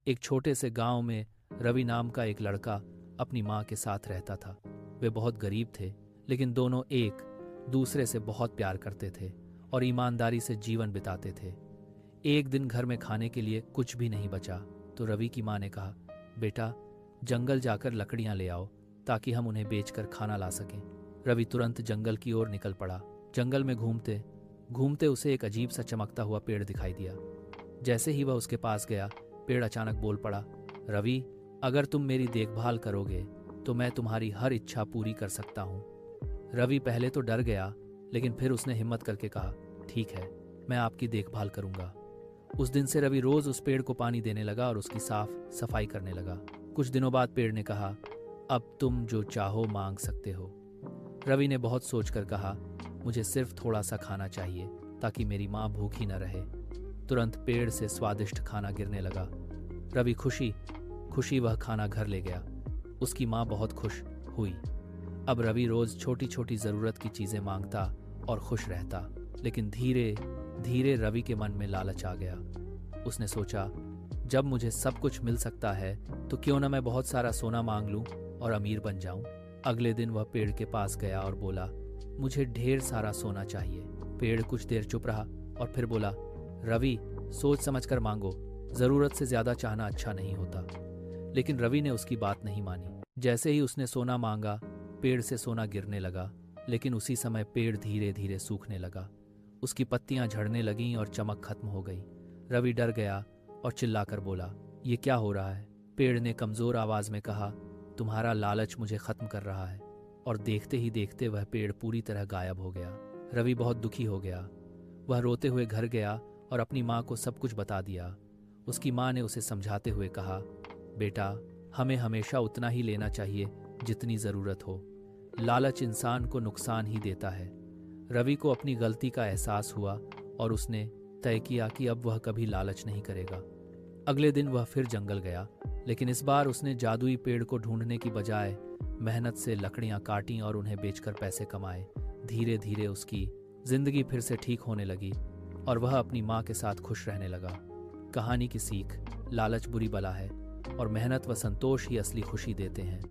एक छोटे से गांव में रवि नाम का एक लड़का अपनी माँ के साथ रहता था। वे बहुत गरीब थे, लेकिन दोनों एक दूसरे से बहुत प्यार करते थे और ईमानदारी से जीवन बिताते थे। एक दिन घर में खाने के लिए कुछ भी नहीं बचा तो रवि की माँ ने कहा, बेटा जंगल जाकर लकड़ियां ले आओ ताकि हम उन्हें बेचकर खाना ला सकें। रवि तुरंत जंगल की ओर निकल पड़ा। जंगल में घूमते घूमते उसे एक अजीब सा चमकता हुआ पेड़ दिखाई दिया। जैसे ही वह उसके पास गया, पेड़ अचानक बोल पड़ा, रवि, अगर तुम मेरी देखभाल करोगे तो मैं तुम्हारी हर इच्छा पूरी कर सकता हूँ। रवि पहले तो डर गया, लेकिन फिर उसने हिम्मत करके कहा, ठीक है, मैं आपकी देखभाल करूंगा। उस दिन से रवि रोज उस पेड़ को पानी देने लगा और उसकी साफ सफाई करने लगा। कुछ दिनों बाद पेड़ ने कहा, अब तुम जो चाहो मांग सकते हो। रवि ने बहुत सोचकर कहा, मुझे सिर्फ थोड़ा सा खाना चाहिए ताकि मेरी माँ भूखी न रहे। तुरंत पेड़ से स्वादिष्ट खाना गिरने लगा। रवि खुशी खुशी वह खाना घर ले गया। उसकी माँ बहुत खुश हुई। अब रवि रोज छोटी छोटी जरूरत की चीजें मांगता और खुश रहता। लेकिन धीरे धीरे रवि के मन में लालच आ गया। उसने सोचा, जब मुझे सब कुछ मिल सकता है तो क्यों ना मैं बहुत सारा सोना मांग लूं और अमीर बन जाऊं। अगले दिन वह पेड़ के पास गया और बोला, मुझे ढेर सारा सोना चाहिए। पेड़ कुछ देर चुप रहा और फिर बोला, रवि, सोच समझकर मांगो, जरूरत से ज्यादा चाहना अच्छा नहीं होता। लेकिन रवि ने उसकी बात नहीं मानी। जैसे ही उसने सोना मांगा, पेड़ से सोना गिरने लगा, लेकिन उसी समय पेड़ धीरे धीरे सूखने लगा। उसकी पत्तियां झड़ने लगीं और चमक खत्म हो गई। रवि डर गया और चिल्लाकर बोला, ये क्या हो रहा है? पेड़ ने कमजोर आवाज में कहा, तुम्हारा लालच मुझे खत्म कर रहा है। और देखते ही देखते वह पेड़ पूरी तरह गायब हो गया। रवि बहुत दुखी हो गया। वह रोते हुए घर गया और अपनी माँ को सब कुछ बता दिया। उसकी माँ ने उसे समझाते हुए कहा, बेटा, हमें हमेशा उतना ही लेना चाहिए जितनी जरूरत हो। लालच इंसान को नुकसान ही देता है। रवि को अपनी गलती का एहसास हुआ और उसने तय किया कि अब वह कभी लालच नहीं करेगा। अगले दिन वह फिर जंगल गया, लेकिन इस बार उसने जादुई पेड़ को ढूंढने की बजाय मेहनत से लकड़ियां काटी और उन्हें बेचकर पैसे कमाए। धीरे धीरे उसकी जिंदगी फिर से ठीक होने लगी और वह अपनी माँ के साथ खुश रहने लगा। कहानी की सीख, लालच बुरी बला है और मेहनत व संतोष ही असली खुशी देते हैं।